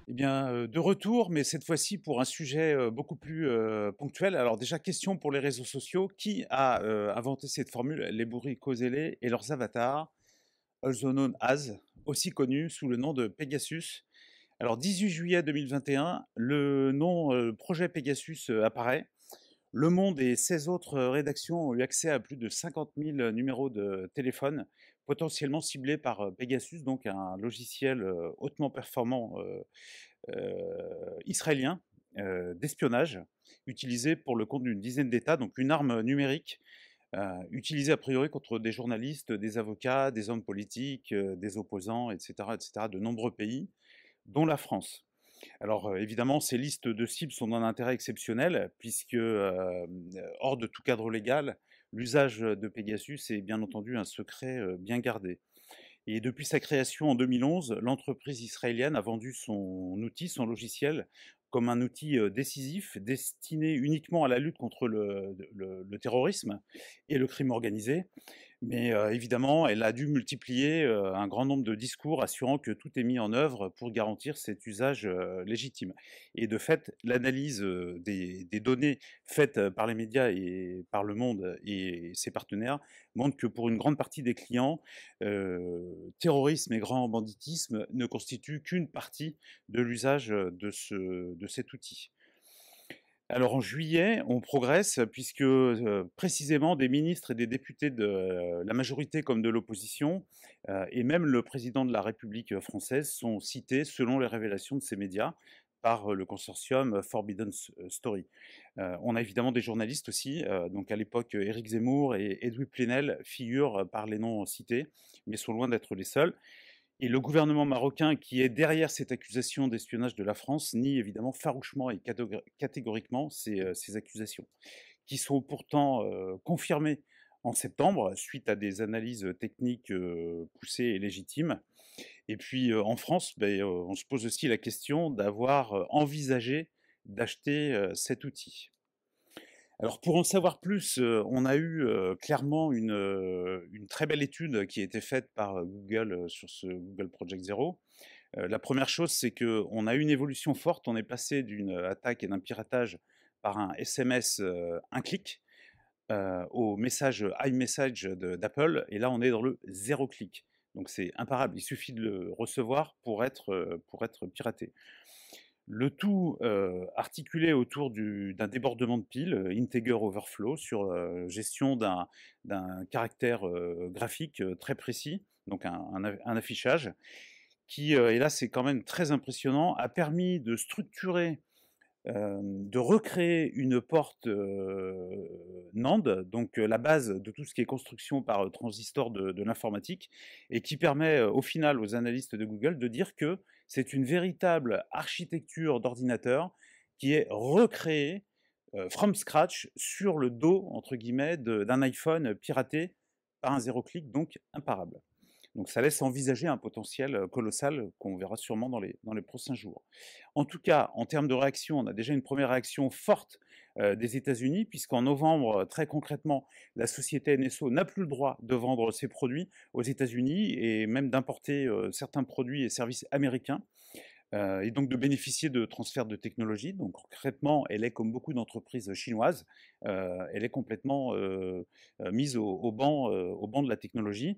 Eh bien, de retour, mais cette fois-ci pour un sujet beaucoup plus ponctuel. Alors déjà, question pour les réseaux sociaux. Qui a inventé cette formule, les bourricosés et leurs avatars, also known as, aussi connus sous le nom de Pegasus? Alors 18 juillet 2021, le nom projet Pegasus apparaît. Le Monde et 16 autres rédactions ont eu accès à plus de 50 000 numéros de téléphone potentiellement ciblés par Pegasus, donc un logiciel hautement performant israélien d'espionnage utilisé pour le compte d'une dizaine d'États, donc une arme numérique utilisée a priori contre des journalistes, des avocats, des hommes politiques, des opposants, etc., de nombreux pays, dont la France. Alors évidemment, ces listes de cibles sont d'un intérêt exceptionnel, puisque hors de tout cadre légal, l'usage de Pegasus est bien entendu un secret bien gardé. Et depuis sa création en 2011, l'entreprise israélienne a vendu son outil, son logiciel, comme un outil décisif, destiné uniquement à la lutte contre le terrorisme et le crime organisé. Mais évidemment, elle a dû multiplier un grand nombre de discours assurant que tout est mis en œuvre pour garantir cet usage légitime. Et de fait, l'analyse des données faites par les médias et par Le Monde et ses partenaires montre que pour une grande partie des clients, terrorisme et grand banditisme ne constituent qu'une partie de l'usage de cet outil. Alors en juillet, on progresse puisque précisément des ministres et des députés de la majorité comme de l'opposition, et même le président de la République française sont cités selon les révélations de ces médias par le consortium Forbidden Story. On a évidemment des journalistes aussi, donc à l'époque Éric Zemmour et Edoui Plenel figurent par les noms cités, mais sont loin d'être les seuls. Et le gouvernement marocain, qui est derrière cette accusation d'espionnage de la France, nie évidemment farouchement et catégoriquement ces accusations, qui sont pourtant confirmées en septembre, suite à des analyses techniques poussées et légitimes. Et puis en France, on se pose aussi la question d'avoir envisagé d'acheter cet outil. Alors pour en savoir plus, on a eu clairement une très belle étude qui a été faite par Google sur ce Google Project Zero. La première chose, c'est qu'on a eu une évolution forte. On est passé d'une attaque et d'un piratage par un SMS un clic au message iMessage d'Apple. Et là, on est dans le zéro clic. Donc c'est imparable. Il suffit de le recevoir pour être piraté. Le tout articulé autour d'un débordement de piles, integer overflow, sur gestion d'un caractère graphique très précis, donc un affichage, qui, et là c'est quand même très impressionnant, a permis de structurer, de recréer une porte NAND, donc la base de tout ce qui est construction par transistor de l'informatique, et qui permet au final aux analystes de Google de dire que c'est une véritable architecture d'ordinateur qui est recréée from scratch sur le dos, entre guillemets, d'un iPhone piraté par un zéro-clic, donc imparable. Donc ça laisse envisager un potentiel colossal qu'on verra sûrement dans les prochains jours. En tout cas, en termes de réaction, on a déjà une première réaction forte des États-Unis, puisqu'en novembre, très concrètement, la société NSO n'a plus le droit de vendre ses produits aux États-Unis et même d'importer certains produits et services américains. Et donc de bénéficier de transferts de technologie. Donc concrètement, elle est comme beaucoup d'entreprises chinoises, elle est complètement mise au banc de la technologie.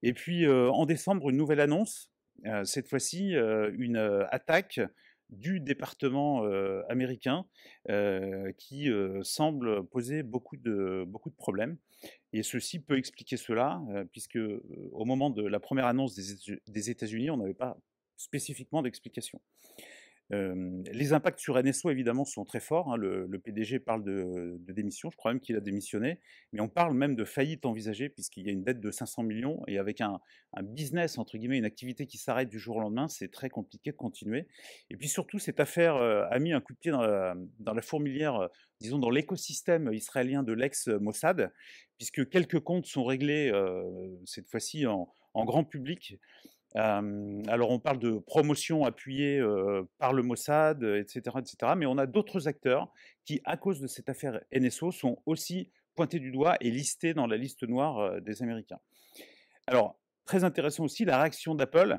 Et puis en décembre, une nouvelle annonce, cette fois-ci une attaque du département américain qui semble poser beaucoup de problèmes. Et ceci peut expliquer cela, puisque au moment de la première annonce des États-Unis, on n'avait pas spécifiquement d'explication. Les impacts sur NSO, évidemment, sont très forts, hein. Le PDG parle de démission, je crois même qu'il a démissionné, mais on parle même de faillite envisagée, puisqu'il y a une dette de 500 millions, et avec un business, entre guillemets, une activité qui s'arrête du jour au lendemain, c'est très compliqué de continuer. Et puis surtout, cette affaire a mis un coup de pied dans la fourmilière, disons, dans l'écosystème israélien de l'ex-Mossad, puisque quelques comptes sont réglés, cette fois-ci en grand public. Alors on parle de promotion appuyée par le Mossad, etc., mais on a d'autres acteurs qui, à cause de cette affaire NSO, sont aussi pointé du doigt et listé dans la liste noire des Américains. Alors, très intéressant aussi, la réaction d'Apple,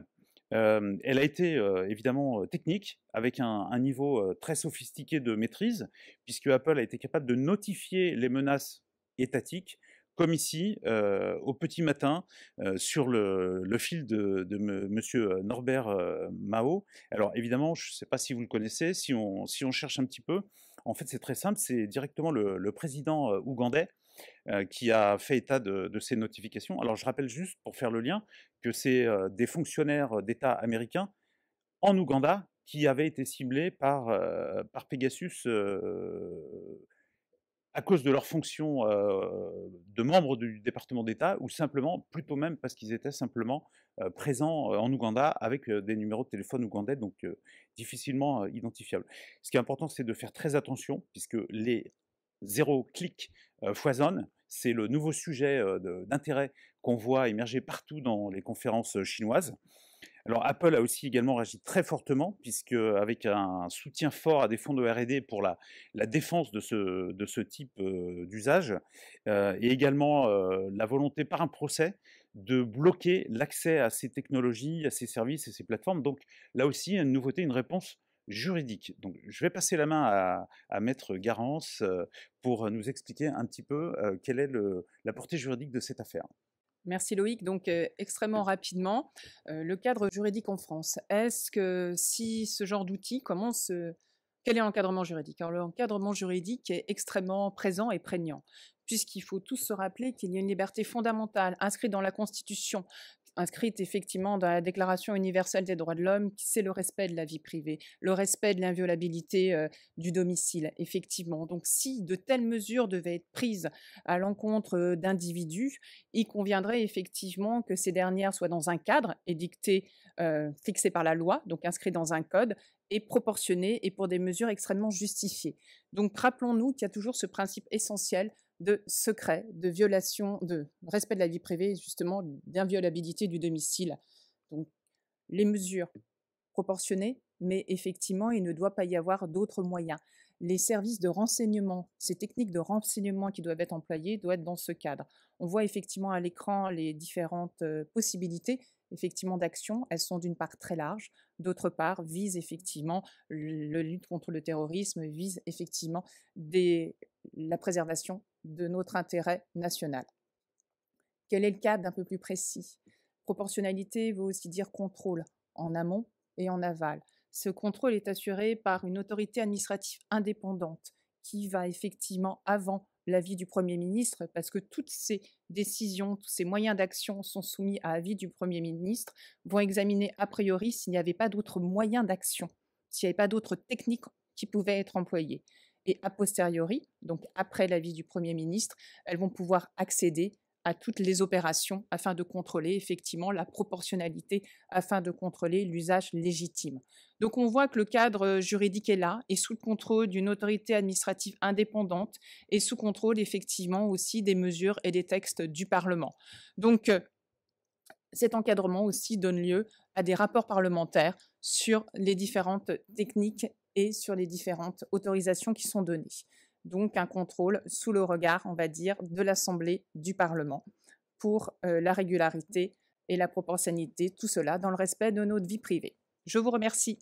elle a été évidemment technique, avec un niveau très sophistiqué de maîtrise, puisque Apple a été capable de notifier les menaces étatiques, comme ici, au petit matin, sur le fil de monsieur Norbert Mao. Alors évidemment, je ne sais pas si vous le connaissez, si on cherche un petit peu, en fait c'est très simple, c'est directement le président ougandais qui a fait état de ces notifications. Alors je rappelle juste, pour faire le lien, que c'est des fonctionnaires d'État américains en Ouganda qui avaient été ciblés par Pegasus à cause de leur fonction de membres du département d'État, ou simplement, plutôt même parce qu'ils étaient simplement présents en Ouganda avec des numéros de téléphone ougandais, donc difficilement identifiables. Ce qui est important, c'est de faire très attention, puisque les zéro clic foisonnent. C'est le nouveau sujet d'intérêt qu'on voit émerger partout dans les conférences chinoises. Alors Apple a aussi également réagi très fortement, puisque avec un soutien fort à des fonds de R&D pour la défense de ce type d'usage, et également la volonté par un procès de bloquer l'accès à ces technologies, à ces services et ces plateformes. Donc là aussi, une nouveauté, une réponse juridique. Donc je vais passer la main à Maître Garance pour nous expliquer un petit peu quelle est la portée juridique de cette affaire. Merci Loïc. Donc, extrêmement rapidement, le cadre juridique en France. Est-ce que si ce genre d'outil commence, quel est l'encadrement juridique? Alors, l'encadrement juridique est extrêmement présent et prégnant, puisqu'il faut tous se rappeler qu'il y a une liberté fondamentale inscrite dans la Constitution, inscrite effectivement dans la Déclaration universelle des droits de l'homme, c'est le respect de la vie privée, le respect de l'inviolabilité du domicile, effectivement. Donc, si de telles mesures devaient être prises à l'encontre d'individus, il conviendrait effectivement que ces dernières soient dans un cadre édicté, fixé par la loi, donc inscrit dans un code, et proportionné et pour des mesures extrêmement justifiées. Donc rappelons-nous qu'il y a toujours ce principe essentiel de secret, de violation, de respect de la vie privée, justement d'inviolabilité du domicile. Donc les mesures proportionnées, mais effectivement, il ne doit pas y avoir d'autres moyens. Les services de renseignement, ces techniques de renseignement qui doivent être employées doivent être dans ce cadre. On voit effectivement à l'écran les différentes possibilités effectivement d'action. Elles sont d'une part très larges, d'autre part visent effectivement le lutte contre le terrorisme, visent effectivement la préservation de notre intérêt national. Quel est le cadre un peu plus précis? Proportionnalité veut aussi dire contrôle en amont et en aval. Ce contrôle est assuré par une autorité administrative indépendante qui va effectivement avant l'avis du Premier ministre, parce que toutes ces décisions, tous ces moyens d'action sont soumis à avis du Premier ministre, vont examiner a priori s'il n'y avait pas d'autres moyens d'action, s'il n'y avait pas d'autres techniques qui pouvaient être employées. Et a posteriori, donc après l'avis du Premier ministre, elles vont pouvoir accéder à toutes les opérations afin de contrôler effectivement la proportionnalité, afin de contrôler l'usage légitime. Donc on voit que le cadre juridique est là, et sous le contrôle d'une autorité administrative indépendante, et sous contrôle effectivement aussi des mesures et des textes du Parlement. Donc cet encadrement aussi donne lieu à des rapports parlementaires sur les différentes techniques et sur les différentes autorisations qui sont données. Donc un contrôle sous le regard, on va dire, de l'Assemblée, du Parlement, pour la régularité et la proportionnalité, tout cela dans le respect de notre vie privée. Je vous remercie.